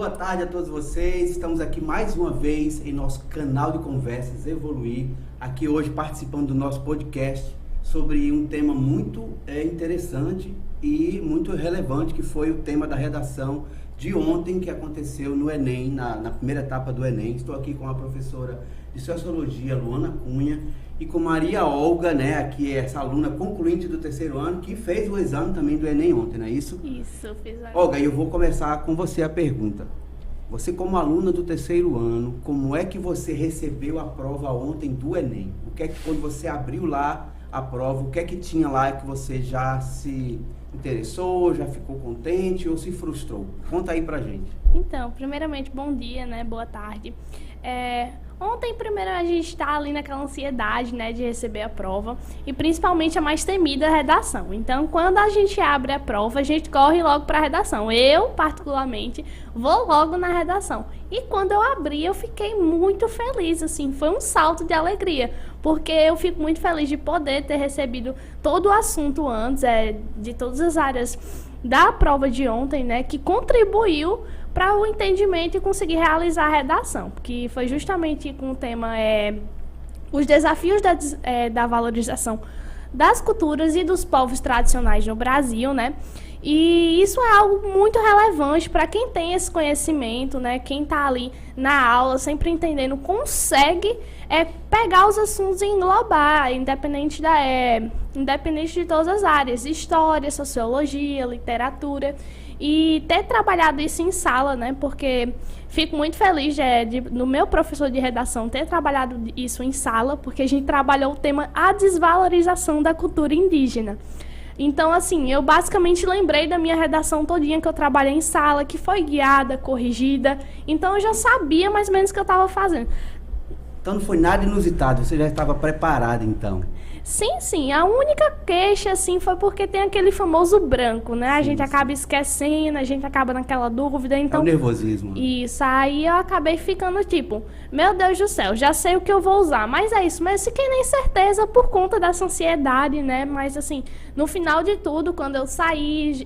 boa tarde a todos vocês. Estamos aqui mais uma vez em nosso canal de conversas Evoluir, aqui hoje participando do nosso podcast sobre um tema muito interessante e muito relevante, que foi o tema da redação de ontem, que aconteceu no Enem, na primeira etapa do Enem. Estou aqui com a professora de Sociologia, Luana Cunha, e com Maria Olga, né, que é essa aluna concluinte do terceiro ano, que fez o exame também do Enem ontem, não é isso? Isso, eu fiz agora. Olga, eu vou começar com você a pergunta. Você, como aluna do terceiro ano, como é que você recebeu a prova ontem do Enem? O que é que, quando você abriu lá a prova, o que é que tinha lá que você já se interessou, já ficou contente ou se frustrou? Conta aí pra gente. Então, primeiramente, bom dia, né? Boa tarde. Ontem, primeiro, a gente está ali naquela ansiedade, né, de receber a prova, e principalmente a mais temida, a redação. Então, quando a gente abre a prova, a gente corre logo para a redação. Eu, particularmente, vou logo na redação. E quando eu abri, eu fiquei muito feliz, assim, foi um salto de alegria, porque eu fico muito feliz de poder ter recebido todo o assunto antes, de todas as áreas da prova de ontem, né, que contribuiu para o entendimento e conseguir realizar a redação, que foi justamente com o tema os desafios da valorização das culturas e dos povos tradicionais no Brasil, né? E isso é algo muito relevante para quem tem esse conhecimento, né? Quem está ali na aula, sempre entendendo, consegue pegar os assuntos e englobar, independente de todas as áreas, história, sociologia, literatura. E ter trabalhado isso em sala, né? Porque fico muito feliz do meu professor de redação ter trabalhado isso em sala, porque a gente trabalhou o tema a desvalorização da cultura indígena. Então, assim, eu basicamente lembrei da minha redação todinha que eu trabalhei em sala, que foi guiada, corrigida. Então, eu já sabia mais ou menos o que eu estava fazendo. Então não foi nada inusitado, você já estava preparada, então? Sim. A única queixa, assim, foi porque tem aquele famoso branco, né? A gente acaba esquecendo, a gente acaba naquela dúvida, então... É o nervosismo. Isso, aí eu acabei ficando tipo, meu Deus do céu, já sei o que eu vou usar, mas é isso, mas fiquei nem certeza por conta dessa ansiedade, né? Mas, assim, no final de tudo, quando eu saí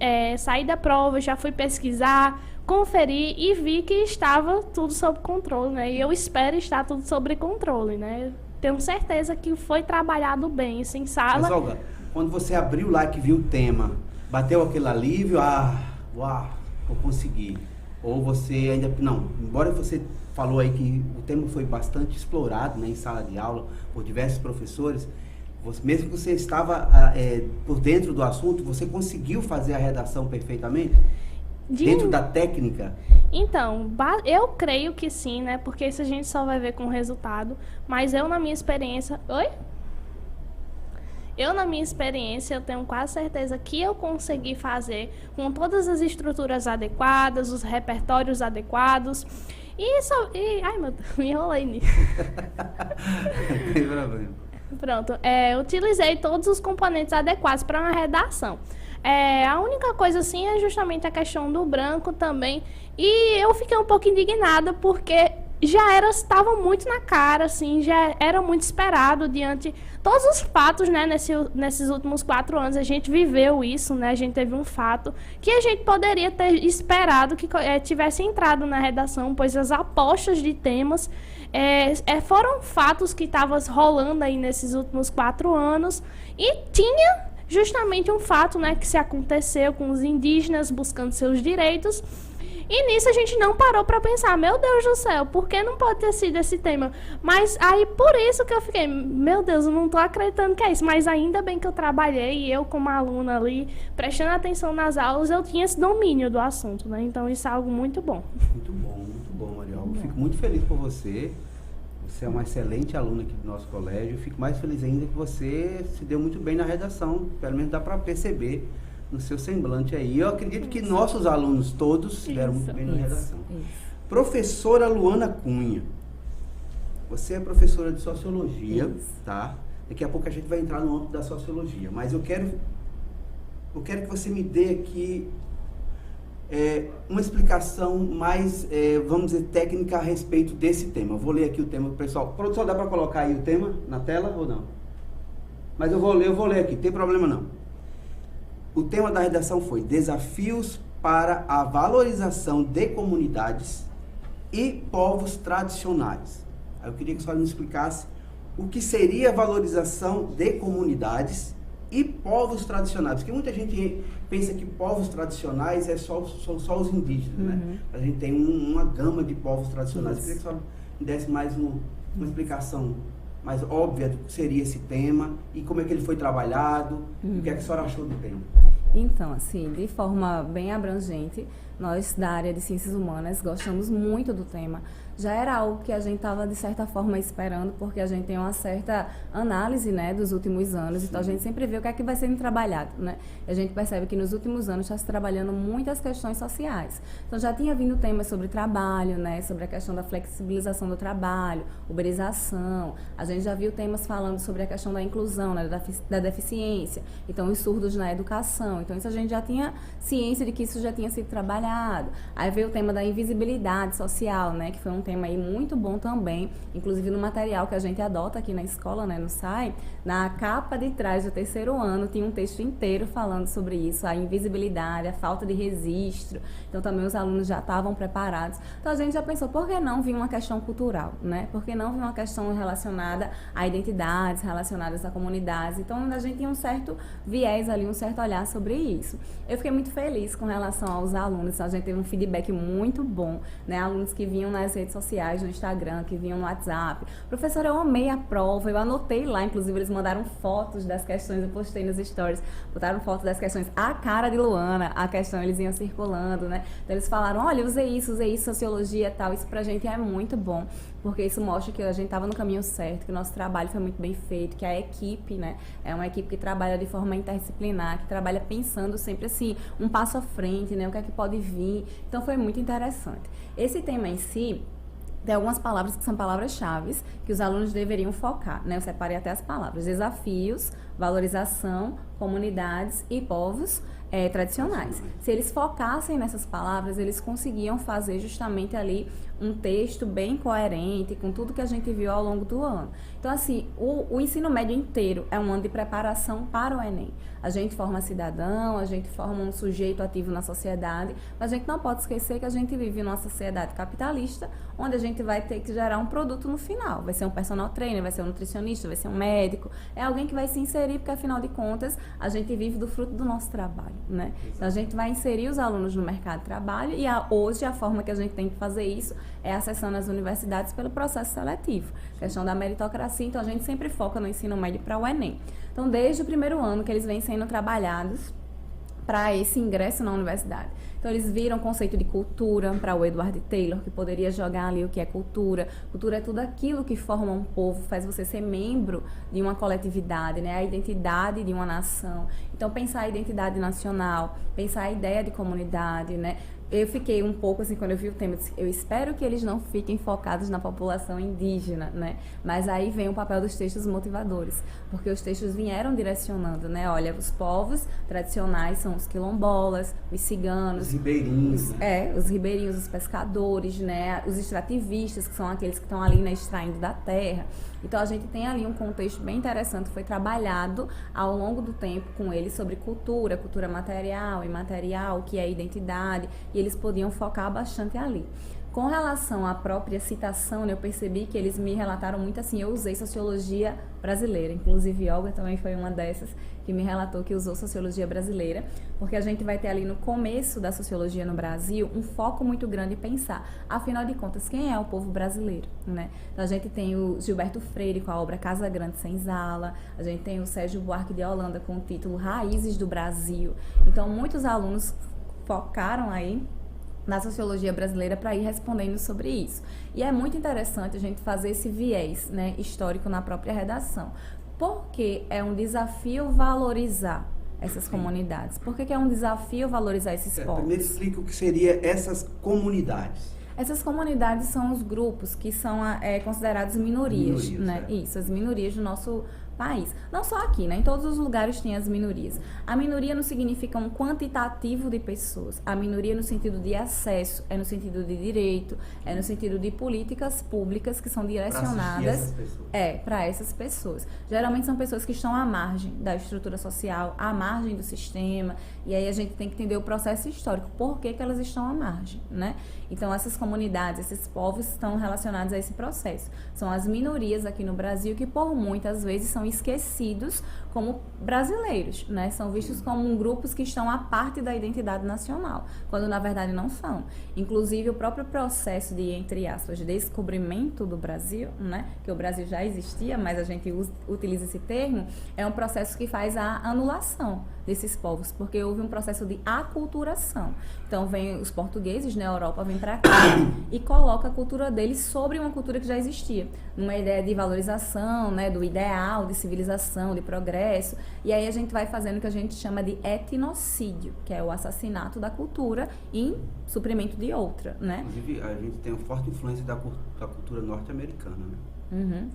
da prova, já fui pesquisar, conferi e vi que estava tudo sob controle, né? E eu espero estar tudo sob controle, né? Tenho certeza que foi trabalhado bem, sem sala. Mas, Olga, quando você abriu lá que viu o tema, bateu aquele alívio, uau, eu consegui. Ou você ainda... Não, embora você falou aí que o tema foi bastante explorado, né, em sala de aula por diversos professores, mesmo que você estava por dentro do assunto, você conseguiu fazer a redação perfeitamente? Dentro da técnica? Então, eu creio que sim, né? Porque isso a gente só vai ver com o resultado. Mas eu, na minha experiência... Oi? Eu, na minha experiência, eu tenho quase certeza que eu consegui fazer com todas as estruturas adequadas, os repertórios adequados. Ai, meu Deus, me enrolei nisso. Não tem problema. Pronto, utilizei todos os componentes adequados para uma redação. A única coisa, assim, é justamente a questão do branco também. E eu fiquei um pouco indignada porque estava muito na cara, assim, já era muito esperado diante todos os fatos, né, nesses últimos 4 anos. A gente viveu isso, né, a gente teve um fato que a gente poderia ter esperado que tivesse entrado na redação, pois as apostas de temas foram fatos que estavam rolando aí nesses últimos 4 anos e tinha... justamente um fato, né, que se aconteceu com os indígenas buscando seus direitos. E nisso a gente não parou para pensar, meu Deus do céu, por que não pode ter sido esse tema? Mas aí por isso que eu fiquei, meu Deus, eu não tô acreditando que é isso. Mas ainda bem que eu trabalhei e eu como aluna ali, prestando atenção nas aulas, eu tinha esse domínio do assunto, né? Então isso é algo muito bom. Muito bom, Maria Olga. Fico muito feliz por você. Você é uma excelente aluna aqui do nosso colégio. Fico mais feliz ainda que você se deu muito bem na redação. Pelo menos dá para perceber no seu semblante aí. Eu acredito que nossos alunos todos se deram muito bem na redação. Professora Luana Cunha, você é professora de Sociologia, tá? Daqui a pouco a gente vai entrar no âmbito da Sociologia. Mas eu quero que você me dê aqui uma explicação mais, vamos dizer, técnica a respeito desse tema. Eu vou ler aqui o tema, pessoal. Produção, dá para colocar aí o tema na tela ou não? Mas eu vou ler aqui, não tem problema não. O tema da redação foi Desafios para a valorização de comunidades e povos tradicionais. Eu queria que a senhora me explicasse o que seria a valorização de comunidades e povos tradicionais, porque muita gente pensa que povos tradicionais são só os indígenas, né? A gente tem uma gama de povos tradicionais. Eu queria que a senhora me desse mais uma explicação mais óbvia do que seria esse tema e como é que ele foi trabalhado, o que é que a senhora achou do tema. Então, assim, de forma bem abrangente, nós da área de ciências humanas gostamos muito do tema. Já era algo que a gente estava, de certa forma, esperando, porque a gente tem uma certa análise, né, dos últimos anos, então a gente sempre vê o que é que vai sendo trabalhado, né? E a gente percebe que nos últimos anos está se trabalhando muitas questões sociais. Então já tinha vindo temas sobre trabalho, né, sobre a questão da flexibilização do trabalho, uberização, a gente já viu temas falando sobre a questão da inclusão, né, da deficiência, então os surdos na educação, então isso a gente já tinha ciência de que isso já tinha sido trabalhado. Aí veio o tema da invisibilidade social, né, que foi um tema aí muito bom também, inclusive no material que a gente adota aqui na escola, né, no SAI, na capa de trás do 3º ano tinha um texto inteiro falando sobre isso, a invisibilidade, a falta de registro, então também os alunos já estavam preparados. Então a gente já pensou, por que não vir uma questão cultural, né? Por que não vir uma questão relacionada a identidades, relacionadas a comunidades? Então a gente tinha um certo viés ali, um certo olhar sobre isso. Eu fiquei muito feliz com relação aos alunos, a gente teve um feedback muito bom, né? Alunos que vinham nas redes sociais, no Instagram, que vinham no WhatsApp. Professora, eu amei a prova, eu anotei lá, inclusive eles mandaram fotos das questões, eu postei nos stories, botaram fotos das questões, a cara de Luana, a questão, eles iam circulando, né? Então eles falaram, olha, usei isso, sociologia e tal, isso pra gente é muito bom, porque isso mostra que a gente estava no caminho certo, que o nosso trabalho foi muito bem feito, que a equipe, né, é uma equipe que trabalha de forma interdisciplinar, que trabalha pensando sempre assim, um passo à frente, né, o que é que pode vir. Então foi muito interessante. Esse tema em si, tem algumas palavras que são palavras-chave que os alunos deveriam focar, né? Eu separei até as palavras: desafios, valorização, comunidades e povos tradicionais. Se eles focassem nessas palavras, eles conseguiam fazer justamente ali um texto bem coerente com tudo que a gente viu ao longo do ano. Então, assim, o ensino médio inteiro é um ano de preparação para o Enem. A gente forma cidadão, a gente forma um sujeito ativo na sociedade, mas a gente não pode esquecer que a gente vive numa sociedade capitalista, onde a gente vai ter que gerar um produto no final. Vai ser um personal trainer, vai ser um nutricionista, vai ser um médico, é alguém que vai se inserir, porque afinal de contas, a gente vive do fruto do nosso trabalho, né? Então, a gente vai inserir os alunos no mercado de trabalho e hoje a forma que a gente tem que fazer isso é acessando as universidades pelo processo seletivo. Questão da meritocracia, então a gente sempre foca no ensino médio para o Enem. Então, desde o primeiro ano que eles vêm sendo trabalhados para esse ingresso na universidade. Então, eles viram o conceito de cultura para o Edward Taylor, que poderia jogar ali o que é cultura. Cultura é tudo aquilo que forma um povo, faz você ser membro de uma coletividade, né? A identidade de uma nação. Então, pensar a identidade nacional, pensar a ideia de comunidade, né? Eu fiquei um pouco assim, quando eu vi o tema, eu espero que eles não fiquem focados na população indígena, né? Mas aí vem o papel dos textos motivadores, porque os textos vieram direcionando, né? Olha, os povos tradicionais são os quilombolas, os ciganos, os ribeirinhos, os ribeirinhos, os pescadores, né? Os extrativistas, que são aqueles que estão ali, né, extraindo da terra. Então, a gente tem ali um contexto bem interessante, foi trabalhado ao longo do tempo com eles sobre cultura, cultura material, imaterial, o que é identidade, e eles podiam focar bastante ali. Com relação à própria citação, né, eu percebi que eles me relataram muito assim, eu usei sociologia brasileira, inclusive Olga também foi uma dessas que me relatou que usou sociologia brasileira, porque a gente vai ter ali no começo da sociologia no Brasil um foco muito grande em pensar, afinal de contas, quem é o povo brasileiro, né? Então a gente tem o Gilberto Freire com a obra Casa Grande Senzala, a gente tem o Sérgio Buarque de Holanda com o título Raízes do Brasil. Então muitos alunos focaram aí na sociologia brasileira para ir respondendo sobre isso. E é muito interessante a gente fazer esse viés, né, histórico na própria redação. Porque é um desafio valorizar essas comunidades. Por que é um desafio valorizar esses povos? Primeiro explica o que seria essas comunidades. Essas comunidades são os grupos que são considerados minorias, né? Isso, as minorias do nosso país. Não só aqui, né? Em todos os lugares tem as minorias. A minoria não significa um quantitativo de pessoas. A minoria no sentido de acesso, é no sentido de direito, é no sentido de políticas públicas que são direcionadas para essas pessoas. Geralmente são pessoas que estão à margem da estrutura social, à margem do sistema, e aí a gente tem que entender o processo histórico, por que elas estão à margem, né? Então essas comunidades, esses povos estão relacionados a esse processo. São as minorias aqui no Brasil que por muitas vezes são esquecidos como brasileiros, né? São vistos como grupos que estão à parte da identidade nacional, quando na verdade não são. Inclusive o próprio processo de, entre aspas, descobrimento do Brasil, né? Que o Brasil já existia, mas a gente utiliza esse termo, é um processo que faz a anulação desses povos, porque houve um processo de aculturação. Então vem os portugueses na Europa, vem para cá e coloca a cultura deles sobre uma cultura que já existia, numa ideia de valorização, né, do ideal de civilização, de progresso, e aí a gente vai fazendo o que a gente chama de etnocídio, que é o assassinato da cultura em suprimento de outra, né? Inclusive, a gente tem uma forte influência da cultura norte-americana, né? Uhum.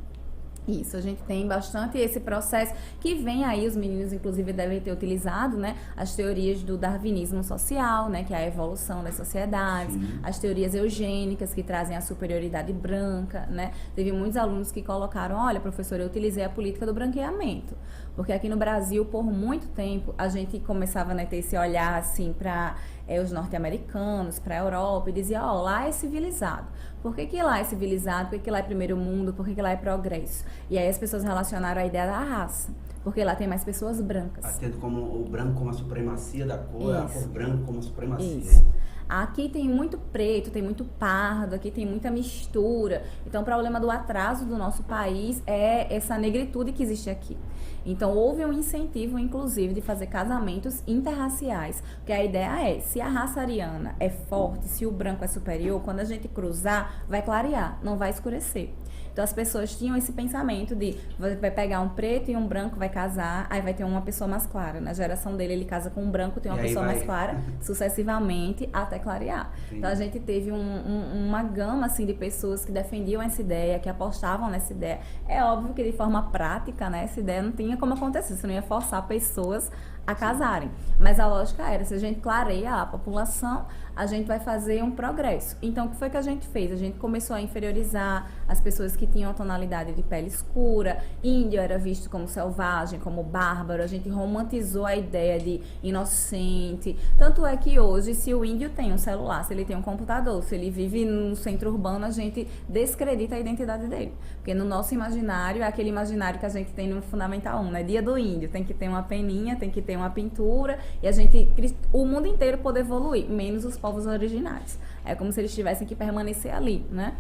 Isso, a gente tem bastante esse processo que vem aí, os meninos inclusive devem ter utilizado, né, as teorias do darwinismo social, né, que é a evolução das sociedades, as teorias eugênicas que trazem a superioridade branca, né. Teve muitos alunos que colocaram, olha, professora, eu utilizei a política do branqueamento, porque aqui no Brasil, por muito tempo, a gente começava, né, ter esse olhar assim para os norte-americanos, para a Europa, e dizia, ó, lá é civilizado. Por que lá é civilizado? Por que lá é primeiro mundo? Por que lá é progresso? E aí as pessoas relacionaram a ideia da raça, porque lá tem mais pessoas brancas. Tendo como o branco como a supremacia da cor, a cor branca como a supremacia. Isso. Aqui tem muito preto, tem muito pardo, aqui tem muita mistura. Então o problema do atraso do nosso país é essa negritude que existe aqui. Então houve um incentivo, inclusive, de fazer casamentos interraciais, porque a ideia é, se a raça ariana é forte, se o branco é superior, quando a gente cruzar, vai clarear, não vai escurecer. Então as pessoas tinham esse pensamento de vai pegar um preto e um branco, vai casar, aí vai ter uma pessoa mais clara. Na geração dele, ele casa com um branco, tem uma pessoa mais clara, sucessivamente até clarear. Sim. Então a gente teve uma gama assim, de pessoas que defendiam essa ideia, que apostavam nessa ideia. É óbvio que de forma prática, né, essa ideia não tinha como acontecer, você não ia forçar pessoas a casarem. Mas a lógica era, se a gente clareia a população, a gente vai fazer um progresso. Então, o que foi que a gente fez? A gente começou a inferiorizar as pessoas que tinham a tonalidade de pele escura, índio era visto como selvagem, como bárbaro, a gente romantizou a ideia de inocente. Tanto é que hoje, se o índio tem um celular, se ele tem um computador, se ele vive no centro urbano, a gente descredita a identidade dele. Porque no nosso imaginário, é aquele imaginário que a gente tem no Fundamental 1, né? Dia do Índio, tem que ter uma peninha, tem que ter uma pintura, e o mundo inteiro pode evoluir, menos os povos originários. É como se eles tivessem que permanecer ali, né?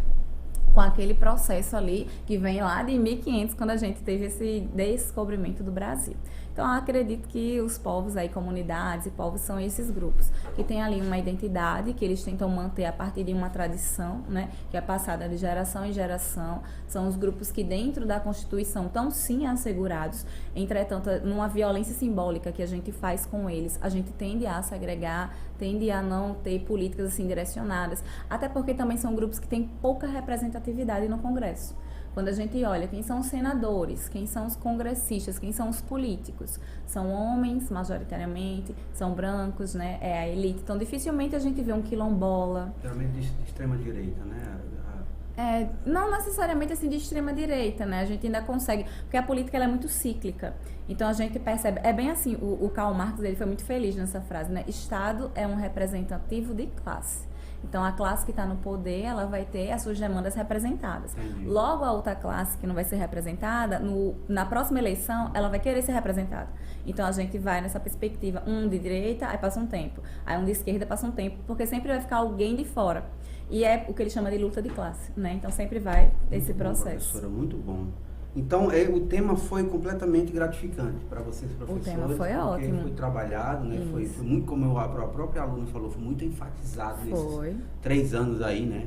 Com aquele processo ali que vem lá de 1500, quando a gente teve esse descobrimento do Brasil. Então, eu acredito que os povos aí, comunidades e povos, são esses grupos que têm ali uma identidade, que eles tentam manter a partir de uma tradição, né, que é passada de geração em geração. São os grupos que dentro da Constituição estão sim assegurados, entretanto, numa violência simbólica que a gente faz com eles, a gente tende a segregar, tende a não ter políticas assim direcionadas, até porque também são grupos que têm pouca representatividade no Congresso. Quando a gente olha quem são os senadores, quem são os congressistas, quem são os políticos, são homens, majoritariamente, são brancos, né? É a elite. Então, dificilmente a gente vê um quilombola. Geralmente de extrema direita, né? Não necessariamente assim de extrema direita, né? A gente ainda consegue, porque a política ela é muito cíclica. Então a gente percebe, é bem assim, o Karl Marx ele foi muito feliz nessa frase, né? Estado é um representativo de classe. Então, a classe que está no poder, ela vai ter as suas demandas representadas. Entendi. Logo, a outra classe que não vai ser representada, na próxima eleição, ela vai querer ser representada. Então, a gente vai nessa perspectiva, um de direita, aí passa um tempo. Aí um de esquerda passa um tempo, porque sempre vai ficar alguém de fora. E é o que ele chama de luta de classe, né? Então, sempre vai esse processo. Professora, muito bom. Então, o tema foi completamente gratificante para vocês, professores. O tema foi ótimo. Foi trabalhado, né? Foi muito, como a própria aluna falou, foi muito enfatizado nesses 3 anos aí, né?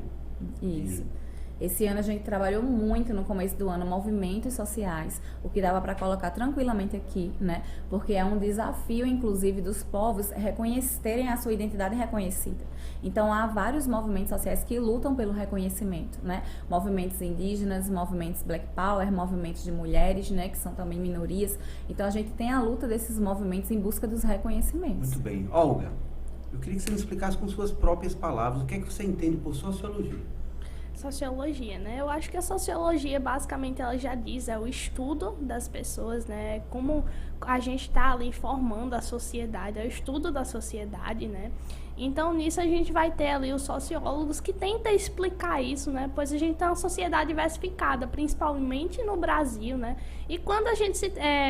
Isso. Esse ano a gente trabalhou muito no começo do ano movimentos sociais, o que dava para colocar tranquilamente aqui, né? Porque é um desafio, inclusive, dos povos reconhecerem a sua identidade reconhecida. Então, há vários movimentos sociais que lutam pelo reconhecimento, né? Movimentos indígenas, movimentos Black Power, movimentos de mulheres, né? Que são também minorias. Então, a gente tem a luta desses movimentos em busca dos reconhecimentos. Muito bem. Olga, eu queria que você me explicasse com suas próprias palavras o que é que você entende por sociologia. Sociologia, né? Eu acho que a sociologia, basicamente, ela já diz, é o estudo das pessoas, né? Como a gente está ali formando a sociedade, é o estudo da sociedade, né? Então, nisso a gente vai ter ali os sociólogos que tentam explicar isso, né? Pois a gente tem uma sociedade diversificada, principalmente no Brasil, né? E quando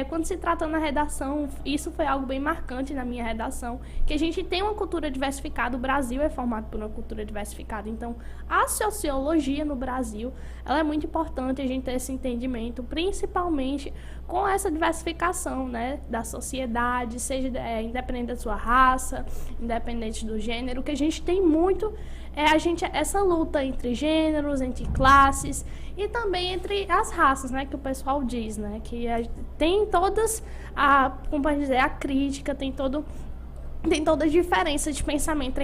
quando se trata na redação, isso foi algo bem marcante na minha redação, que a gente tem uma cultura diversificada, o Brasil é formado por uma cultura diversificada. Então, a sociologia no Brasil, ela é muito importante a gente ter esse entendimento, principalmente com essa diversificação, né, da sociedade, seja independente da sua raça, independente do gênero, que a gente tem muito essa luta entre gêneros, entre classes e também entre as raças, né, que o pessoal diz, né, que tem todas como pode dizer, a crítica, tem toda a diferença de pensamento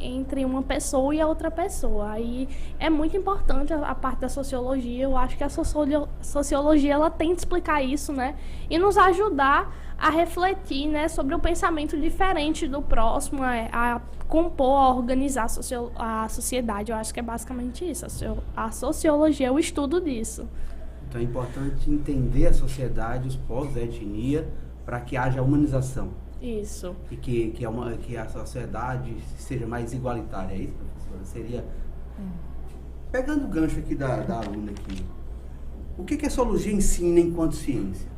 entre uma pessoa e a outra pessoa. Aí é muito importante a parte da sociologia. Eu acho que a sociologia ela tenta explicar isso, né? E nos ajudar a refletir, né, sobre o pensamento diferente do próximo, a compor, a organizar a sociedade. Eu acho que é basicamente isso. A sociologia é o estudo disso. Então é importante entender a sociedade, os povos, a etnia, para que haja humanização. Isso. E que a sociedade seja mais igualitária, é isso, professora? Seria... Pegando o gancho aqui da aluna aqui, o que a sociologia ensina enquanto ciência?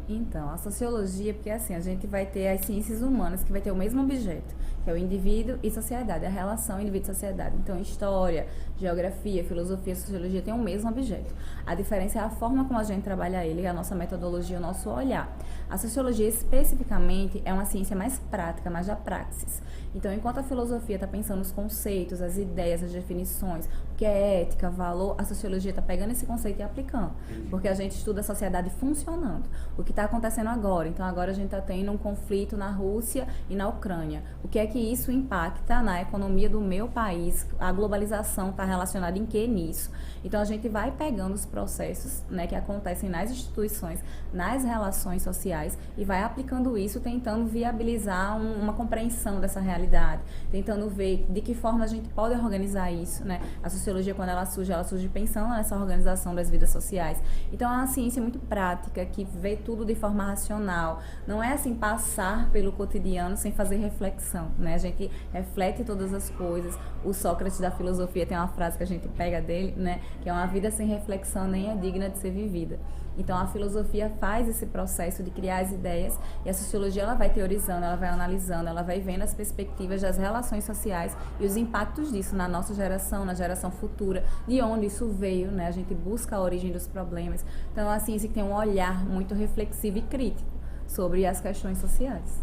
Então, a sociologia, porque assim, a gente vai ter as ciências humanas, que vai ter o mesmo objeto, que é o indivíduo e sociedade, a relação indivíduo-sociedade. Então, história, geografia, filosofia, sociologia tem o mesmo objeto. A diferença é a forma como a gente trabalha ele, a nossa metodologia, o nosso olhar. A sociologia, especificamente, é uma ciência mais prática, mais da praxis. Então, enquanto a filosofia está pensando nos conceitos, as ideias, as definições, o que é ética, valor, a sociologia está pegando esse conceito e aplicando. Porque a gente estuda a sociedade funcionando. O que está acontecendo agora? Então, agora a gente está tendo um conflito na Rússia e na Ucrânia. O que é que isso impacta na economia do meu país? A globalização está relacionada em que nisso? Então, a gente vai pegando os processos, né, que acontecem nas instituições, nas relações sociais, e vai aplicando isso, tentando viabilizar uma compreensão dessa realidade, tentando ver de que forma a gente pode organizar isso, né? A sociologia, quando ela surge pensando nessa organização das vidas sociais. Então, é uma ciência muito prática, que vê tudo de forma racional. Não é assim, passar pelo cotidiano sem fazer reflexão, né? A gente reflete todas as coisas. O Sócrates da filosofia tem uma frase que a gente pega dele, né? Que é: uma vida sem reflexão nem é digna de ser vivida. Então, a filosofia faz esse processo de criar as ideias, e a sociologia ela vai teorizando, ela vai analisando, ela vai vendo as perspectivas das relações sociais e os impactos disso na nossa geração, na geração futura, de onde isso veio, né? A gente busca a origem dos problemas. Então, a ciência tem um olhar muito reflexivo e crítico sobre as questões sociais.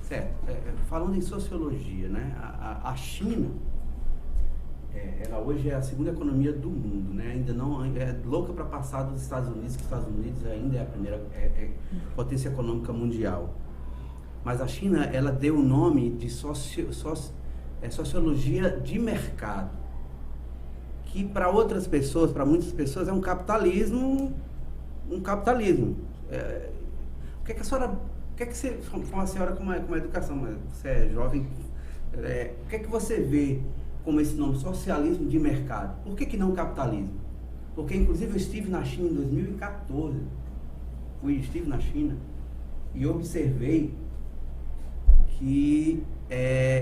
Certo. Falando em sociologia, né? A China... ela hoje é a segunda economia do mundo, né? Ainda não é louca para passar dos Estados Unidos, que os Estados Unidos ainda é a primeira potência econômica mundial. Mas a China, ela deu o nome de sociologia de mercado, que para outras pessoas, para muitas pessoas, é um capitalismo. O que é que a senhora, o que é que você, com a senhora com uma educação, mas você é jovem, o que é que você vê como esse nome, socialismo de mercado? Por que não capitalismo? Porque, inclusive, eu estive na China em 2014. Estive na China e observei que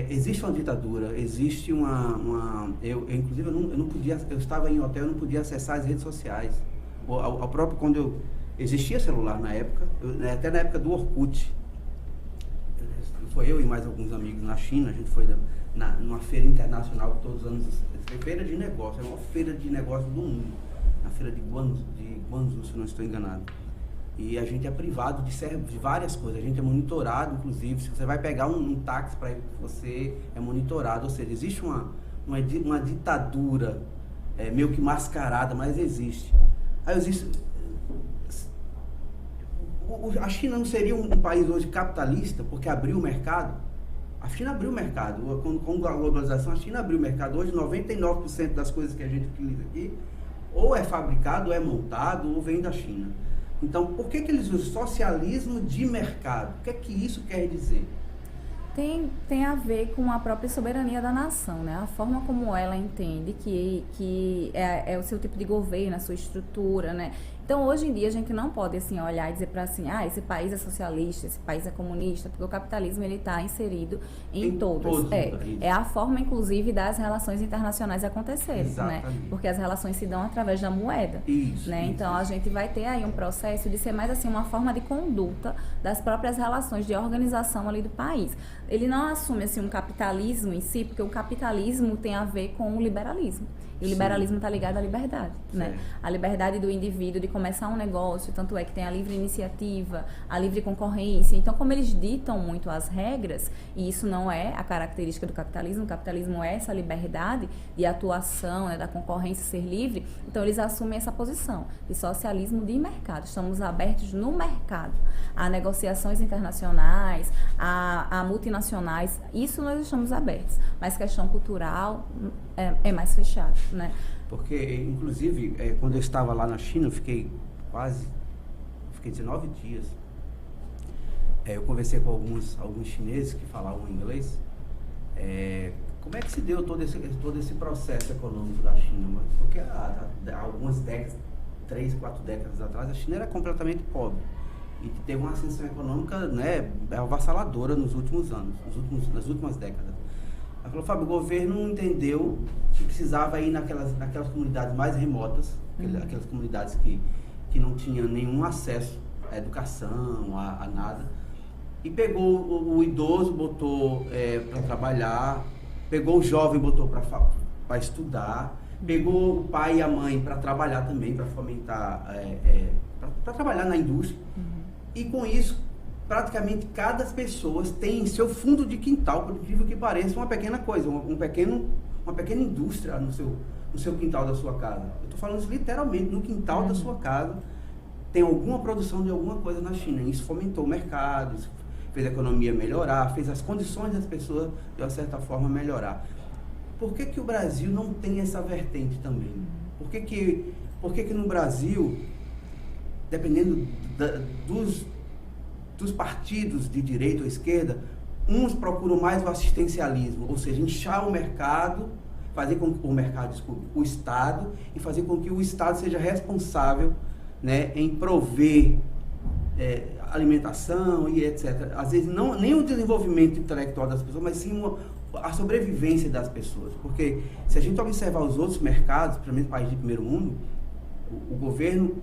existe uma ditadura, existe inclusive, eu não podia, eu estava em hotel, eu não podia acessar as redes sociais. Ao próprio, quando existia celular na época, até na época do Orkut, foi eu e mais alguns amigos na China, a gente foi numa feira internacional que todos os anos, feira de negócio, é uma feira de negócio do mundo, na feira de Guangzhou, se não estou enganado. E a gente é privado de várias coisas, a gente é monitorado, inclusive, se você vai pegar um táxi para ir, você é monitorado, ou seja, existe uma ditadura meio que mascarada, mas existe. Aí existe. A China não seria um país hoje capitalista porque abriu o mercado? A China abriu o mercado. Com a globalização, a China abriu o mercado. Hoje, 99% das coisas que a gente utiliza aqui ou é fabricado, ou é montado, ou vem da China. Então, por que eles usam socialismo de mercado? O que é que isso quer dizer? Tem a ver com a própria soberania da nação, né? A forma como ela entende que é o seu tipo de governo, a sua estrutura, né? Então, hoje em dia, a gente não pode, assim, olhar e dizer para assim, esse país é socialista, esse país é comunista, porque o capitalismo, ele está inserido em todos. É a forma, inclusive, das relações internacionais acontecerem, né? Porque as relações se dão através da moeda, né? Então, a gente vai ter aí um processo de ser mais, assim, uma forma de conduta das próprias relações de organização ali do país. Ele não assume, assim, um capitalismo em si, porque o capitalismo tem a ver com o liberalismo. E o liberalismo está ligado à liberdade, né? A liberdade do indivíduo de começar um negócio, tanto é que tem a livre iniciativa, a livre concorrência. Então, como eles ditam muito as regras, e isso não é a característica do capitalismo, o capitalismo é essa liberdade de atuação, né, da concorrência ser livre, então eles assumem essa posição de socialismo de mercado. Estamos abertos no mercado a negociações internacionais, a multinacionais, isso nós estamos abertos, mas questão cultural é mais fechado, né? Porque, inclusive, quando eu estava lá na China, eu fiquei 19 dias. Eu conversei com alguns chineses que falavam inglês. Como é que se deu todo esse processo econômico da China? Porque há algumas décadas, 3, 4 décadas atrás, a China era completamente pobre. E teve uma ascensão econômica, né, avassaladora nos últimos anos, nas últimas décadas. Ela falou, Fábio, o governo entendeu que precisava ir naquelas comunidades mais remotas, aquelas comunidades que não tinham nenhum acesso à educação, a nada, e pegou o idoso, botou para trabalhar, pegou o jovem, botou para estudar, pegou o pai e a mãe para trabalhar também, para fomentar, para trabalhar na indústria, e com isso, praticamente cada pessoa tem em seu fundo de quintal, por incrível que pareça, uma pequena coisa, uma pequena indústria no seu quintal da sua casa. Eu estou falando isso literalmente, no quintal da sua casa tem alguma produção de alguma coisa na China. Isso fomentou o mercado, isso fez a economia melhorar, fez as condições das pessoas, de uma certa forma, melhorar. Por que o Brasil não tem essa vertente também? Por que no Brasil, dependendo dos partidos de direita ou esquerda, uns procuram mais o assistencialismo, ou seja, inchar o mercado, fazer com que o Estado, e fazer com que o Estado seja responsável, né, em prover alimentação e etc. Às vezes nem o desenvolvimento intelectual das pessoas, mas sim a sobrevivência das pessoas. Porque se a gente observar os outros mercados, principalmente países de primeiro mundo, o governo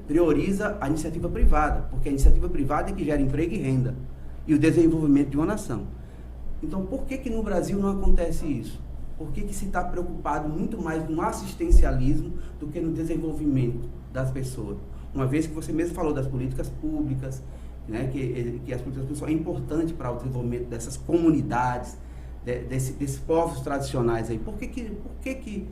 prioriza a iniciativa privada, porque a iniciativa privada é que gera emprego e renda e o desenvolvimento de uma nação. Então, por que no Brasil não acontece isso? Por que se está preocupado muito mais no assistencialismo do que no desenvolvimento das pessoas? Uma vez que você mesmo falou das políticas públicas, né, que as políticas públicas são importantes para o desenvolvimento dessas comunidades, desses povos tradicionais aí. Por que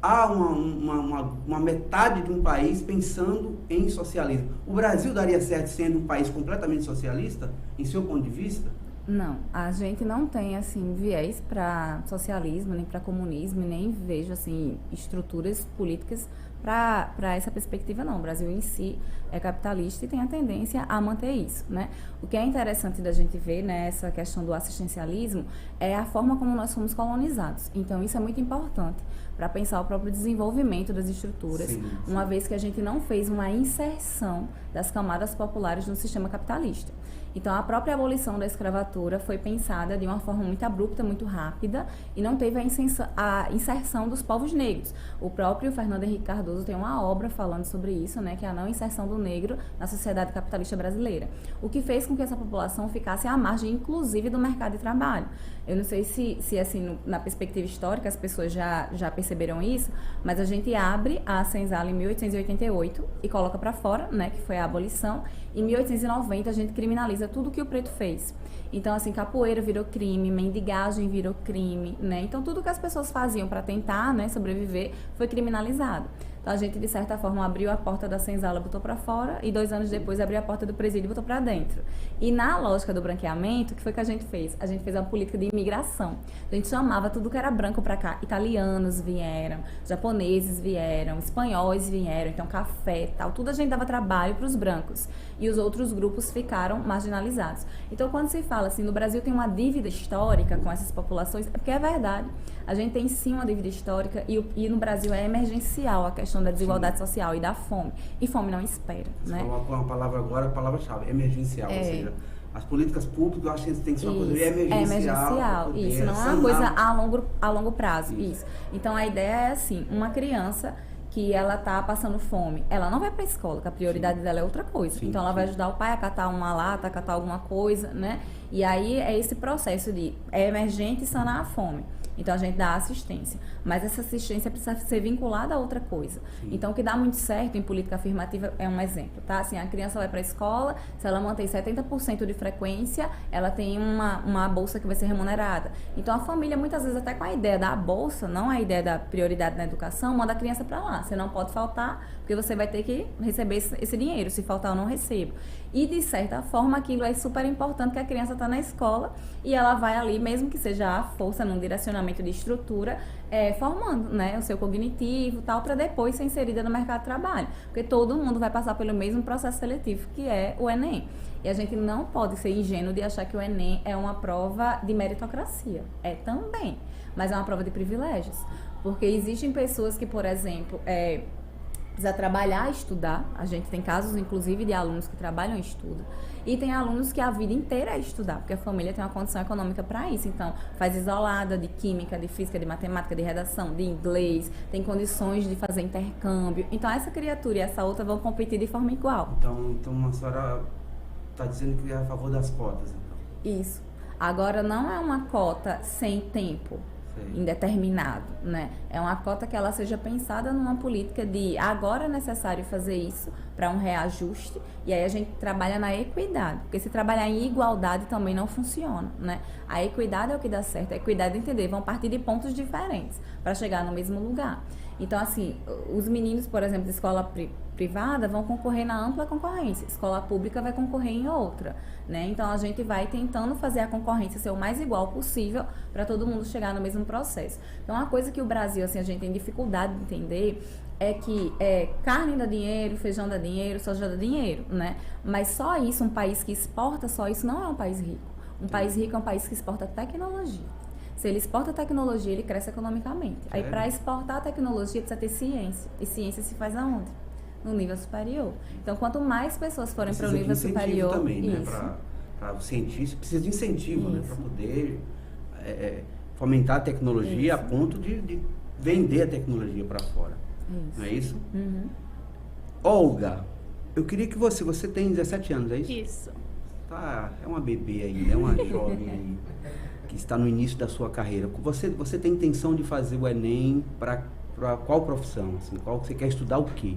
há uma metade de um país pensando em socialismo? O Brasil daria certo sendo um país completamente socialista, em seu ponto de vista? Não, a gente não tem, assim, viés para socialismo, nem para comunismo, nem vejo, assim, estruturas políticas para essa perspectiva, não. O Brasil em si é capitalista e tem a tendência a manter isso, né? O que é interessante da gente ver, né, essa questão do assistencialismo é a forma como nós fomos colonizados. Então, isso é muito importante para pensar o próprio desenvolvimento das estruturas, uma vez que a gente não fez uma inserção das camadas populares no sistema capitalista. Então, a própria abolição da escravatura foi pensada de uma forma muito abrupta, muito rápida, e não teve a inserção dos povos negros. O próprio Fernando Henrique Cardoso tem uma obra falando sobre isso, né, que é a não inserção do negro na sociedade capitalista brasileira. O que fez com que essa população ficasse à margem, inclusive, do mercado de trabalho. Eu não sei se assim, na perspectiva histórica, as pessoas já perceberam isso, mas a gente abre a senzala em 1888 e coloca para fora, né, que foi a abolição, Em 1890, a gente criminaliza tudo que o preto fez. Então, assim, capoeira virou crime, mendigagem virou crime, né? Então, tudo que as pessoas faziam para tentar, né, sobreviver foi criminalizado. Então, a gente, de certa forma, abriu a porta da senzala, botou para fora, e 2 anos depois abriu a porta do presídio e botou para dentro. E na lógica do branqueamento, o que foi que a gente fez? A gente fez uma política de imigração. A gente chamava tudo que era branco para cá. Italianos vieram, japoneses vieram, espanhóis vieram, então café, tal, tudo a gente dava trabalho para os brancos. E os outros grupos ficaram marginalizados. Então, quando se fala assim, no Brasil tem uma dívida histórica com essas populações, é porque é verdade. A gente tem sim uma dívida histórica e no Brasil é emergencial a questão da desigualdade social e da fome. E fome não espera, Você né? coloca uma palavra agora, a palavra-chave, emergencial, ou seja, as políticas públicas, eu acho que tem que ser uma coisa emergencial. É emergencial, isso, não é uma coisa a longo prazo, isso. Então, a ideia é assim, uma criança que ela tá passando fome, ela não vai para a escola, que a prioridade dela é outra coisa. Então, ela vai ajudar o pai a catar uma lata, a catar alguma coisa, né? E aí, é esse processo de é emergente sanar a fome. Então, a gente dá assistência. Mas essa assistência precisa ser vinculada a outra coisa. Sim. Então, o que dá muito certo em política afirmativa é um exemplo, tá? Assim, a criança vai para a escola, se ela mantém 70% de frequência, ela tem uma bolsa que vai ser remunerada. Então, a família, muitas vezes, até com a ideia da bolsa, não a ideia da prioridade na educação, manda a criança para lá. Você não pode faltar, porque você vai ter que receber esse dinheiro. Se faltar, eu não recebo. E, de certa forma, aquilo é super importante, que a criança está na escola e ela vai ali, mesmo que seja à força, num direcionamento de estrutura, formando, né, o seu cognitivo, tal, para depois ser inserida no mercado de trabalho. Porque todo mundo vai passar pelo mesmo processo seletivo, que é o Enem. E a gente não pode ser ingênuo de achar que o Enem é uma prova de meritocracia. É também, mas é uma prova de privilégios. Porque existem pessoas que, por exemplo, precisa trabalhar e estudar. A gente tem casos, inclusive, de alunos que trabalham e estudam. E tem alunos que a vida inteira é estudar, porque a família tem uma condição econômica para isso. Então, faz isolada de química, de física, de matemática, de redação, de inglês, tem condições de fazer intercâmbio. Então, essa criatura e essa outra vão competir de forma igual. Então a senhora está dizendo que é a favor das cotas, então. Isso. Agora, não é uma cota sem tempo. Indeterminado, né? É uma cota que ela seja pensada numa política de agora é necessário fazer isso para um reajuste, e aí a gente trabalha na equidade, porque se trabalhar em igualdade também não funciona, né? A equidade é o que dá certo, a equidade é entender, vão partir de pontos diferentes para chegar no mesmo lugar. Então, assim, os meninos, por exemplo, de escola privada vão concorrer na ampla concorrência, escola pública vai concorrer em outra, né? Então, a gente vai tentando fazer a concorrência ser o mais igual possível para todo mundo chegar no mesmo processo. Então, uma coisa que o Brasil, assim, a gente tem dificuldade de entender é que carne dá dinheiro, feijão dá dinheiro, soja dá dinheiro, né? Mas só isso, um país que exporta só isso não é um país rico. Um país rico é um país que exporta tecnologia. Se ele exporta tecnologia, ele cresce economicamente. Aí, para exportar a tecnologia, precisa ter ciência. E ciência se faz aonde? No nível superior. Então, quanto mais pessoas forem para o nível superior... também, né? Para o cientista, precisa de incentivo, né? Para poder fomentar a tecnologia a ponto de vender a tecnologia para fora. Não é isso? Uhum. Olga, eu queria que você tem 17 anos, é isso? Isso. Tá, é uma bebê ainda, é uma jovem aí, que está no início da sua carreira. Você tem intenção de fazer o Enem para qual profissão? Assim, qual você quer estudar o quê?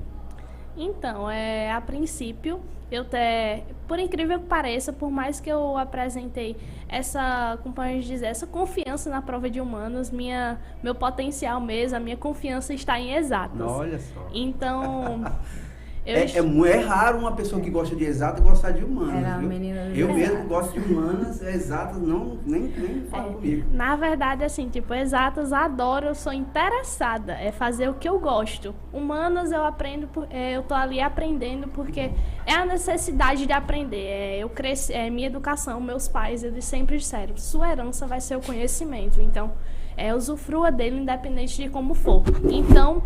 Então, a princípio, por incrível que pareça, por mais que eu apresentei como pode dizer, essa confiança na prova de humanas, meu potencial mesmo, a minha confiança está em exatas. Olha só. Então... É raro uma pessoa que gosta de exatas gostar de humanas. Era viu? Menina Eu mesmo gosto de humanas, exatas, nem fala comigo. Na verdade, assim, tipo, exatas adoro, eu sou interessada, é fazer o que eu gosto. Humanas eu aprendo, eu tô ali aprendendo porque é a necessidade de aprender. Eu cresci, minha educação, meus pais, eles sempre disseram, sua herança vai ser o conhecimento. Então, usufrua dele independente de como for. Então,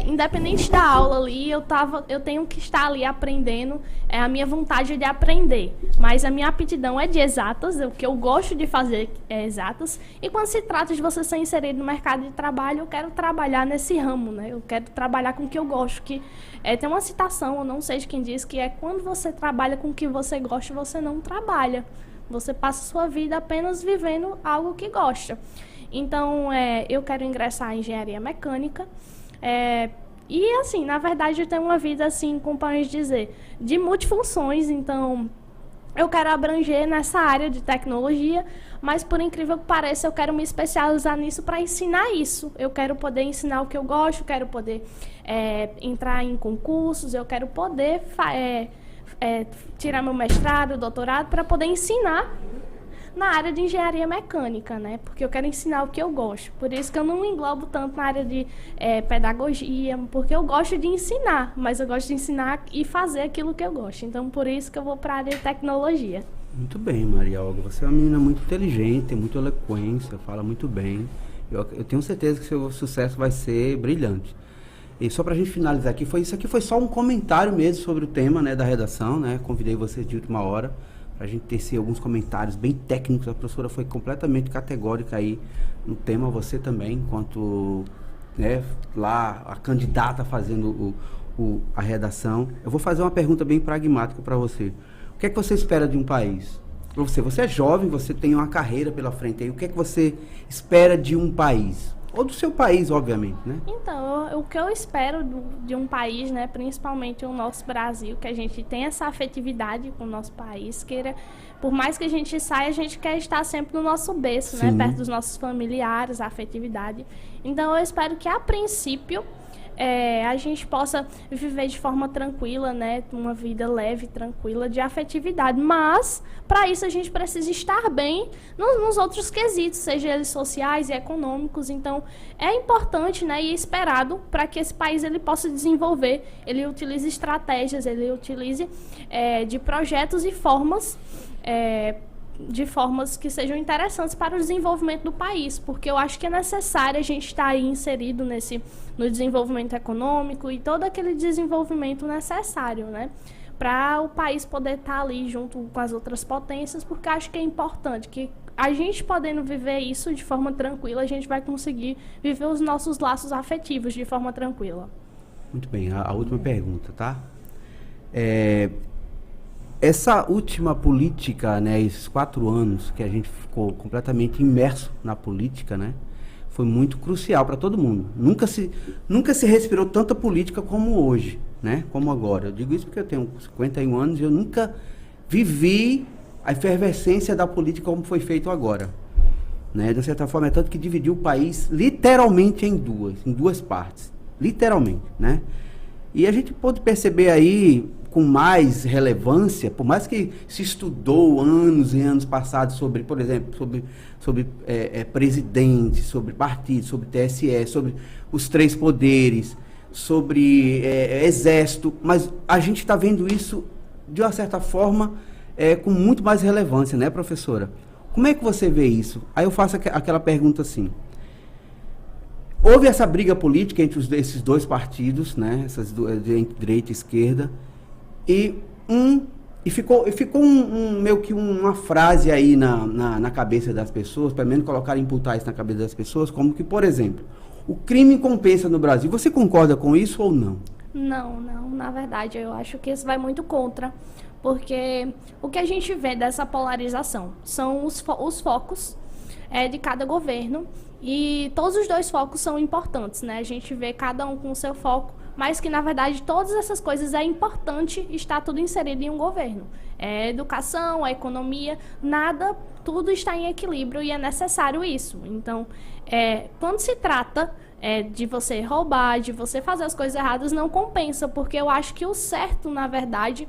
independente da aula ali, eu tenho que estar ali aprendendo, a minha vontade é de aprender, mas a minha aptidão é de exatas, o que eu gosto de fazer é exatas, e quando se trata de você ser inserido no mercado de trabalho, eu quero trabalhar nesse ramo, né? Eu quero trabalhar com o que eu gosto, tem uma citação, eu não sei de quem diz, que é quando você trabalha com o que você gosta, você não trabalha, você passa a sua vida apenas vivendo algo que gosta. Então, eu quero ingressar em engenharia mecânica. E, assim, na verdade, eu tenho uma vida, assim, como podemos dizer, de multifunções. Então, eu quero abranger nessa área de tecnologia, mas, por incrível que pareça, eu quero me especializar nisso para ensinar isso. Eu quero poder ensinar o que eu gosto, quero poder entrar em concursos, eu quero poder tirar meu mestrado, doutorado, para poder ensinar na área de engenharia mecânica, né? Porque eu quero ensinar o que eu gosto. Por isso que eu não me englobo tanto na área de pedagogia, porque eu gosto de ensinar, mas eu gosto de ensinar e fazer aquilo que eu gosto. Então, por isso que eu vou para a área de tecnologia. Muito bem, Maria Olga. Você é uma menina muito inteligente, tem muita eloquência, fala muito bem. Eu tenho certeza que seu sucesso vai ser brilhante. E só para a gente finalizar aqui, isso aqui foi só um comentário mesmo sobre o tema, né, da redação, né? Convidei vocês de última hora para a gente tecer alguns comentários bem técnicos. A professora foi completamente categórica aí no tema, você também, enquanto, né, lá a candidata fazendo a redação. Eu vou fazer uma pergunta bem pragmática para você. O que é que você espera de um país? Você é jovem, você tem uma carreira pela frente aí. O que é que você espera de um país? Ou do seu país, obviamente, né? Então, o que eu espero de um país, né, principalmente o nosso Brasil, que a gente tem essa afetividade com o nosso país, por mais que a gente saia, a gente quer estar sempre no nosso berço, né, perto dos nossos familiares, a afetividade. Então, eu espero que, a princípio, a gente possa viver de forma tranquila, né, uma vida leve, tranquila, de afetividade. Mas, para isso, a gente precisa estar bem nos outros quesitos, seja eles sociais e econômicos. Então, é importante, né, e esperado para que esse país ele possa desenvolver, ele utilize estratégias, ele utilize de projetos e formas de formas que sejam interessantes para o desenvolvimento do país, porque eu acho que é necessário a gente estar aí inserido no desenvolvimento econômico e todo aquele desenvolvimento necessário, né, para o país poder estar ali junto com as outras potências, porque acho que é importante que a gente podendo viver isso de forma tranquila, a gente vai conseguir viver os nossos laços afetivos de forma tranquila. Muito bem, a última pergunta, tá? Essa última política, né, esses 4 anos que a gente ficou completamente imerso na política, né, foi muito crucial para todo mundo. Nunca se respirou tanta política como hoje, né, como agora. Eu digo isso porque eu tenho 51 anos e eu nunca vivi a efervescência da política como foi feito agora. Né, de certa forma, é tanto que dividiu o país literalmente em duas partes. Literalmente, né? E a gente pôde perceber aí, com mais relevância, por mais que se estudou anos e anos passados sobre, por exemplo, sobre presidente, sobre partido, sobre TSE, sobre os 3 poderes, sobre exército, mas a gente está vendo isso, de uma certa forma, com muito mais relevância, né, professora? Como é que você vê isso? Aí eu faço aquela pergunta assim. Houve essa briga política entre esses 2 partidos, né, entre direita e esquerda, e ficou meio que uma frase aí na cabeça das pessoas, pelo menos imputar isso na cabeça das pessoas, como que, por exemplo, o crime compensa no Brasil. Você concorda com isso ou não? Não, na verdade, eu acho que isso vai muito contra, porque o que a gente vê dessa polarização são os focos de cada governo, e todos os 2 focos são importantes, né? A gente vê cada um com o seu foco, mas que, na verdade, todas essas coisas é importante estar tudo inserido em um governo. Educação, a economia, tudo está em equilíbrio e é necessário isso. Então, quando se trata de você roubar, de você fazer as coisas erradas, não compensa, porque eu acho que o certo, na verdade,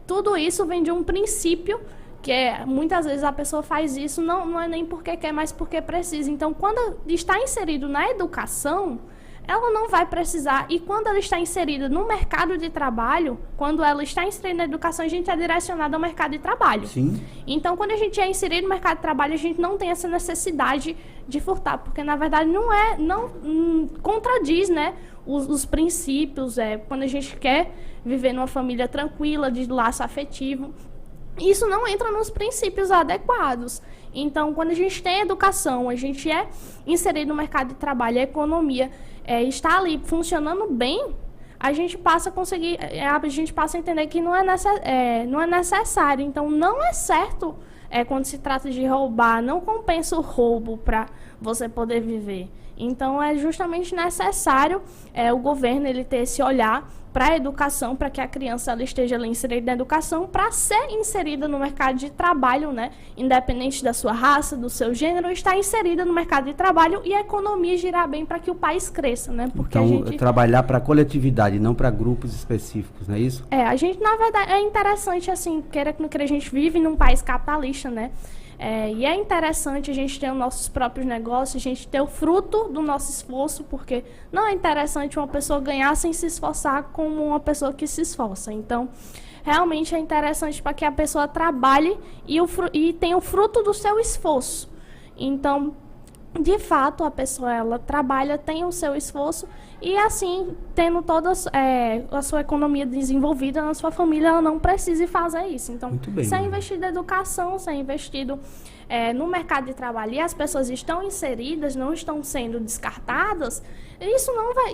tudo isso vem de um princípio que muitas vezes a pessoa faz isso, não é nem porque quer, mas porque precisa. Então, quando está inserido na educação, ela não vai precisar. E quando ela está inserida no mercado de trabalho, quando ela está inserida na educação, a gente é direcionado ao mercado de trabalho. Sim. Então, quando a gente é inserido no mercado de trabalho, a gente não tem essa necessidade de furtar, porque, na verdade, não contradiz, né, os princípios. Quando a gente quer viver numa família tranquila, de laço afetivo, isso não entra nos princípios adequados. Então, quando a gente tem educação, a gente é inserido no mercado de trabalho, a economia está ali funcionando bem, a gente passa a conseguir, a gente passa a entender que não é necessário. Então, não é certo quando se trata de roubar, não compensa o roubo para você poder viver. Então, é justamente necessário o governo ele ter esse olhar para a educação, para que a criança ela esteja ali inserida na educação, para ser inserida no mercado de trabalho, né? Independente da sua raça, do seu gênero, estar inserida no mercado de trabalho e a economia girar bem para que o país cresça, né? Porque então, a gente trabalhar para a coletividade, não para grupos específicos, não é isso? A gente, na verdade, é interessante, assim, queira que não queira, a gente vive num país capitalista, né? E é interessante a gente ter os nossos próprios negócios, a gente ter o fruto do nosso esforço, porque não é interessante uma pessoa ganhar sem se esforçar como uma pessoa que se esforça. Então, realmente é interessante para que a pessoa trabalhe e tenha o fruto do seu esforço. Então, de fato, a pessoa ela trabalha, tem o seu esforço e assim, tendo toda a sua economia desenvolvida na sua família, ela não precisa fazer isso. Então, se é investido em educação, se é investido no mercado de trabalho e as pessoas estão inseridas, não estão sendo descartadas, isso não vai...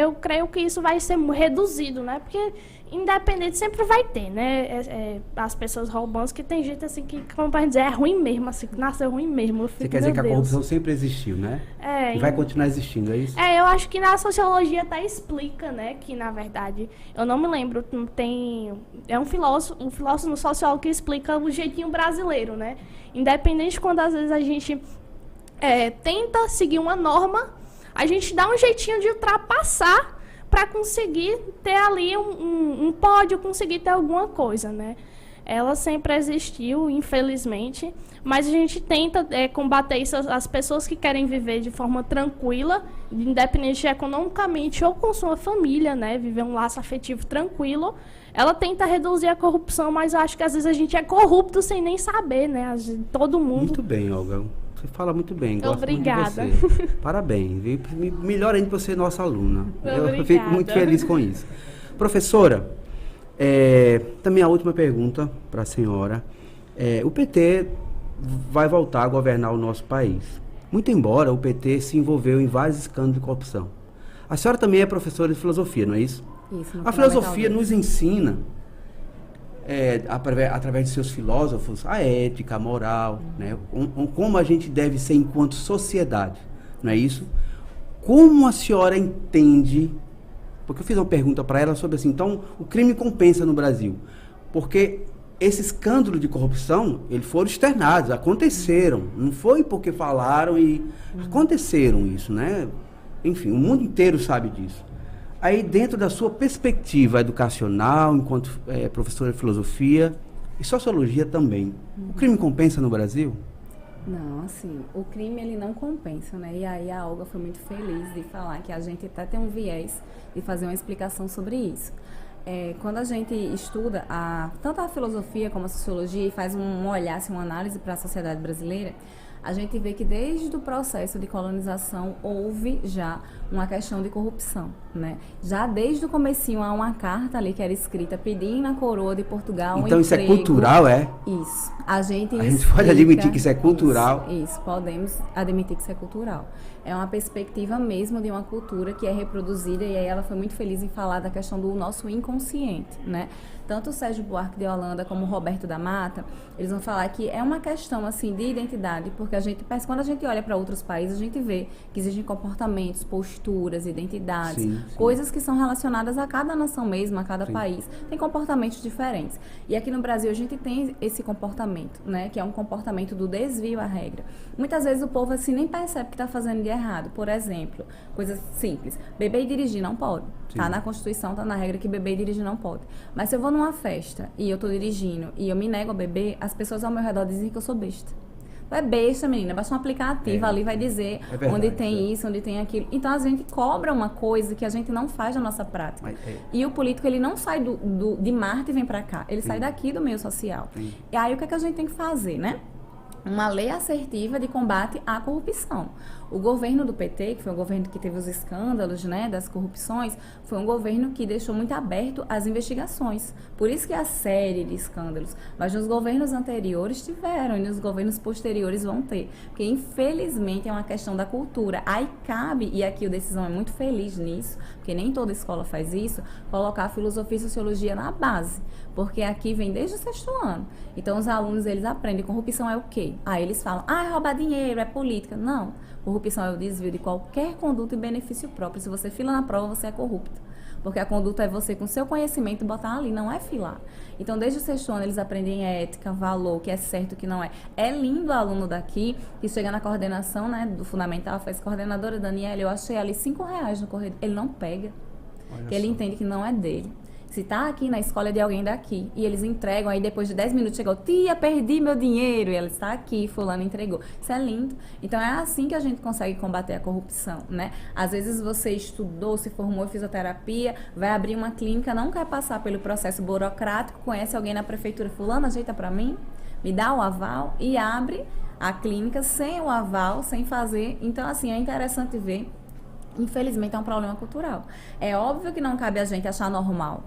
eu creio que isso vai ser reduzido, né? Porque independente sempre vai ter, né? As pessoas roubando, que tem gente assim que, como pode dizer, é ruim mesmo, assim, que nasceu ruim mesmo. Você quer dizer que a corrupção sempre existiu, né? E vai continuar existindo, é isso? Eu acho que na sociologia até explica, né? Que, na verdade, eu não me lembro, é um filósofo, um sociólogo que explica o jeitinho brasileiro, né? Independente quando às vezes a gente tenta seguir uma norma, a gente dá um jeitinho de ultrapassar para conseguir ter ali um pódio, conseguir ter alguma coisa, né? Ela sempre existiu, infelizmente, mas a gente tenta combater isso. As pessoas que querem viver de forma tranquila, independente economicamente ou com sua família, né? Viver um laço afetivo tranquilo, ela tenta reduzir a corrupção, mas eu acho que às vezes a gente é corrupto sem nem saber, né? Todo mundo... Muito bem, Olga. Você fala muito bem, gosto Obrigada. muito de você. Parabéns. Melhor ainda por ser nossa aluna. Obrigada. Eu fico muito feliz com isso. Professora, também a última pergunta para a senhora. O PT vai voltar a governar o nosso país. Muito embora o PT se envolveu em vários escândalos de corrupção. A senhora também é professora de filosofia, não é isso? Isso. A filosofia nos ensina... através de seus filósofos, a ética, a moral, né? Como a gente deve ser enquanto sociedade, não é isso? Como a senhora entende, porque eu fiz uma pergunta para ela sobre assim, então o crime compensa no Brasil, porque esse escândalo de corrupção, eles foram externados, aconteceram, não foi porque falaram e aconteceram isso, né? Enfim, o mundo inteiro sabe disso. Aí, dentro da sua perspectiva educacional, enquanto professora de filosofia e sociologia também, o crime compensa no Brasil? Não, assim, o crime ele não compensa, né? E aí a Olga foi muito feliz de falar que a gente até tem um viés de fazer uma explicação sobre isso. Quando a gente estuda tanto a filosofia como a sociologia e faz um olhar, assim, uma análise para a sociedade brasileira, a gente vê que desde o processo de colonização houve já uma questão de corrupção, né? Já desde o comecinho há uma carta ali que era escrita pedindo à coroa de Portugal então isso emprego. É cultural, é? Isso. A gente pode admitir que isso é cultural? Isso, podemos admitir que isso é cultural. É uma perspectiva mesmo de uma cultura que é reproduzida e aí ela foi muito feliz em falar da questão do nosso inconsciente, né? Tanto o Sérgio Buarque de Holanda como o Roberto da Mata, eles vão falar que é uma questão assim de identidade, porque quando a gente olha para outros países, a gente vê que existem comportamentos, posturas, identidades, sim. Coisas que são relacionadas a cada nação mesmo, a cada país. Tem comportamentos diferentes. E aqui no Brasil a gente tem esse comportamento, né, que é um comportamento do desvio à regra. Muitas vezes o povo assim nem percebe que está fazendo de errado. Por exemplo, coisas simples. Beber e dirigir não pode. Tá na Constituição, tá na regra que beber e dirigir não pode. Mas se eu vou numa festa e eu tô dirigindo e eu me nego a beber, as pessoas ao meu redor dizem que eu sou besta. Não é besta, menina, basta um aplicativo ali vai dizer verdade, onde tem isso, onde tem aquilo. Então a gente cobra uma coisa que a gente não faz na nossa prática. E o político, ele não sai de Marte e vem pra cá, ele sai daqui do meio social. E aí o que é que a gente tem que fazer, né? uma lei assertiva de combate à corrupção. O governo do PT, que foi um governo que teve os escândalos, né, das corrupções, foi um governo que deixou muito aberto as investigações. Por isso que a série de escândalos. Mas nos governos anteriores tiveram e nos governos posteriores vão ter. Porque, infelizmente, é uma questão da cultura. Aí cabe, e aqui o Decisão é muito feliz nisso, porque nem toda escola faz isso, colocar a filosofia e sociologia na base. Porque aqui vem desde o 6º ano. Então, os alunos, eles aprendem. Corrupção é o quê? Aí eles falam, é roubar dinheiro, é política. Não. Corrupção é o desvio de qualquer conduta e benefício próprio. Se você fila na prova, você é corrupto. Porque a conduta é você, com seu conhecimento, botar ali, não é filar. Então, desde o 6º ano, eles aprendem ética, valor, o que é certo, o que não é. É lindo o aluno daqui, que chega na coordenação, né, do fundamental, faz coordenadora Daniela, eu achei ali R$5 no corredor. Ele não pega, porque ele entende que não é dele. Se tá aqui na escola é de alguém daqui, e eles entregam, aí depois de 10 minutos chegou, tia, perdi meu dinheiro, e ela está aqui, fulano entregou. Isso é lindo. Então é assim que a gente consegue combater a corrupção, né? Às vezes você estudou, se formou em fisioterapia, vai abrir uma clínica, não quer passar pelo processo burocrático, conhece alguém na prefeitura, fulano, ajeita para mim, me dá o aval, e abre a clínica sem o aval, sem fazer. Então, assim, é interessante ver. Infelizmente é um problema cultural. É óbvio que não cabe a gente achar normal.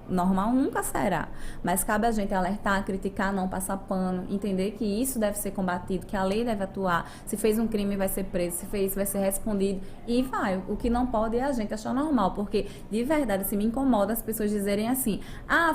Normal nunca será, mas cabe a gente alertar, criticar, não passar pano, entender que isso deve ser combatido, que a lei deve atuar, se fez um crime vai ser preso, se fez vai ser respondido e vai. O que não pode é a gente achar normal, porque de verdade se me incomoda as pessoas dizerem assim,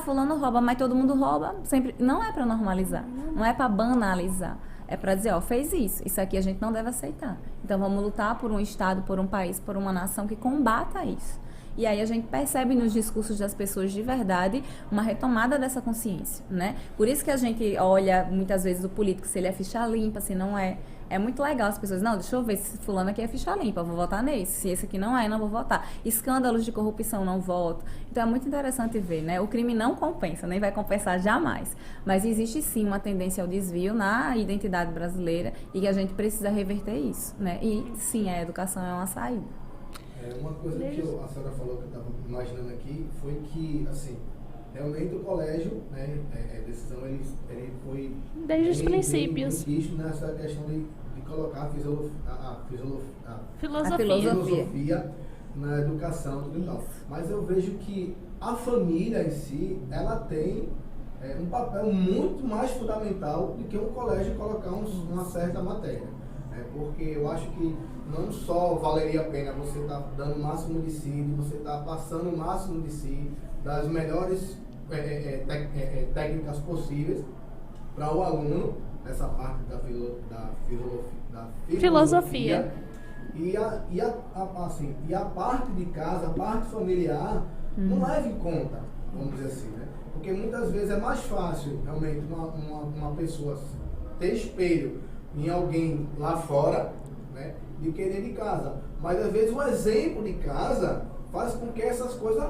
fulano rouba, mas todo mundo rouba, sempre. Não é para normalizar, não é para banalizar. É para dizer, fez isso aqui a gente não deve aceitar. Então vamos lutar por um Estado, por um país, por uma nação que combata isso. E aí a gente percebe nos discursos das pessoas de verdade uma retomada dessa consciência, né? Por isso que a gente olha muitas vezes o político, se ele é ficha limpa, se não é. É muito legal as pessoas, não, deixa eu ver se fulano aqui é ficha limpa, vou votar nesse. Se esse aqui não é, não vou votar. Escândalos de corrupção, não voto. Então é muito interessante ver, né? O crime não compensa, nem vai compensar jamais. Mas existe sim uma tendência ao desvio na identidade brasileira e que a gente precisa reverter isso, né? E sim, a educação é uma saída. Uma coisa que a senhora falou que eu estava imaginando aqui foi que, assim, realmente o colégio, né, Decisão, ele foi... Desde os princípios. Isso nessa questão de colocar a filosofia na educação e tudo tal. Mas eu vejo que a família em si, ela tem um papel muito mais fundamental do que um colégio colocar uma certa matéria. Porque eu acho que não só valeria a pena você estar dando o máximo de si, você estar passando o máximo de si, das melhores técnicas possíveis para o aluno, nessa parte da filosofia. E a parte de casa, a parte familiar, não leva em conta, vamos dizer assim, né? Porque muitas vezes é mais fácil, realmente, uma pessoa ter espelho em alguém lá fora, né, de que dentro de casa. Mas às vezes o exemplo de casa faz com que essas coisas,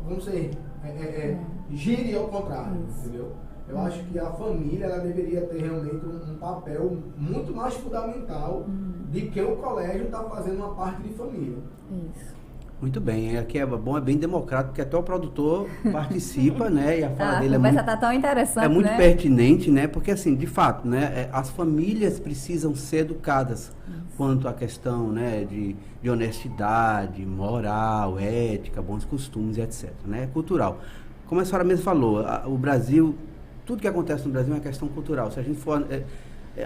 vamos dizer, girem ao contrário, entendeu? Eu acho que a família, ela deveria ter realmente um papel muito mais fundamental de que o colégio está fazendo uma parte de família. Isso. Muito bem, aqui é bom, é bem democrático, porque até o produtor participa, né? E a fala dele a conversa está tão interessante, é muito né? Pertinente, né? Porque assim, de fato, né? As famílias precisam ser educadas quanto à questão, né? De honestidade, moral, ética, bons costumes, etc. Né? Cultural. Como a senhora mesmo falou, o Brasil, tudo que acontece no Brasil é uma questão cultural. Se a gente for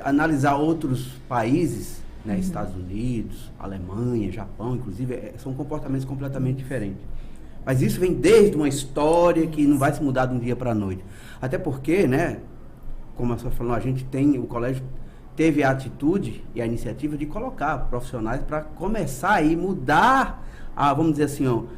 analisar outros países, né, Estados Unidos, Alemanha, Japão, inclusive, são comportamentos completamente diferentes. Mas isso vem desde uma história que não vai se mudar de um dia para a noite. Até porque, né, como a senhora falou, o colégio teve a atitude e a iniciativa de colocar profissionais para começar a mudar, vamos dizer assim, o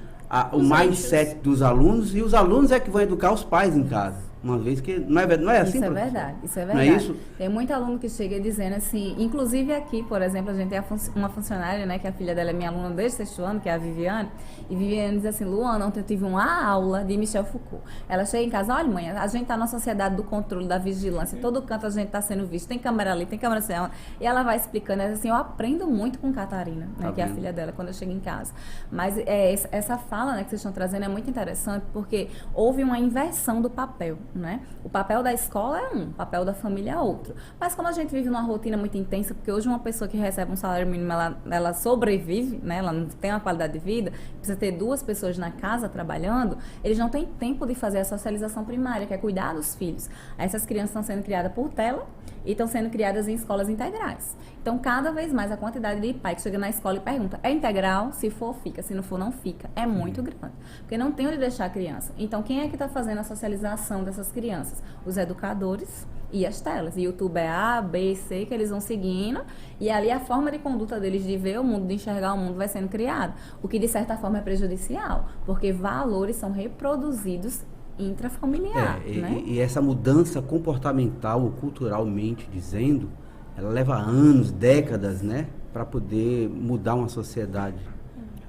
mindset dos alunos, e os alunos é que vão educar os pais em casa. Uma vez que não é assim, isso é verdade. Não é isso? Tem muito aluno que chega dizendo assim, inclusive aqui, por exemplo, a gente tem uma funcionária, né, que a filha dela é minha aluna desde o 6º ano, que é a Viviane, e Viviane diz assim, Luana, ontem eu tive uma aula de Michel Foucault. Ela chega em casa, olha mãe, a gente tá na sociedade do controle, da vigilância, todo canto a gente tá sendo visto, tem câmera ali, tem câmera assim, e ela vai explicando, ela diz assim, eu aprendo muito com Catarina, né, que é a filha dela, quando eu chego em casa. Mas essa fala, né, que vocês estão trazendo é muito interessante, porque houve uma inversão do papel. né? O papel da escola é um, o papel da família é outro. Mas como a gente vive numa rotina muito intensa, porque hoje uma pessoa que recebe um salário mínimo, ela sobrevive, né? Ela não tem uma qualidade de vida, precisa ter 2 pessoas na casa trabalhando, eles não têm tempo de fazer a socialização primária, que é cuidar dos filhos. Essas crianças estão sendo criadas por tela e estão sendo criadas em escolas integrais. Então, cada vez mais a quantidade de pai que chega na escola e pergunta, é integral? Se for, fica. Se não for, não fica. É muito grande. Porque não tem onde deixar a criança. Então, quem é que está fazendo a socialização dessas crianças? Os educadores e as telas. YouTube é A, B, C, que eles vão seguindo. E ali a forma de conduta deles de ver o mundo, de enxergar o mundo, vai sendo criada. O que, de certa forma, é prejudicial. Porque valores são reproduzidos intrafamiliar, né? E essa mudança comportamental ou culturalmente dizendo, ela leva anos, décadas, né? Para poder mudar uma sociedade,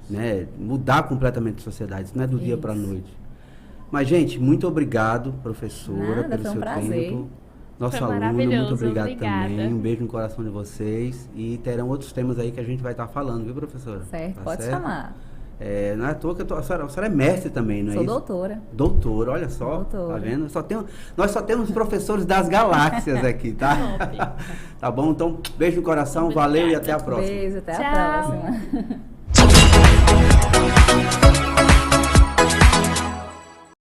né? Mudar completamente a sociedade, isso não é do dia para a noite. Mas, gente, muito obrigado, professora, pelo seu tempo. Nosso Foi aluno, maravilhoso, muito obrigado obrigada. também. Um beijo no coração de vocês. E terão outros temas aí que a gente vai estar falando, viu, professora? Certo, Tá pode certo? chamar. Não é à toa que a senhora é mestre também, não é Sou isso? doutora. Doutora, olha só, Doutora. tá vendo? Nós só temos professores das galáxias aqui, tá? Tá bom? Então, beijo no coração, valeu e até a próxima. Beijo, até Tchau. a próxima.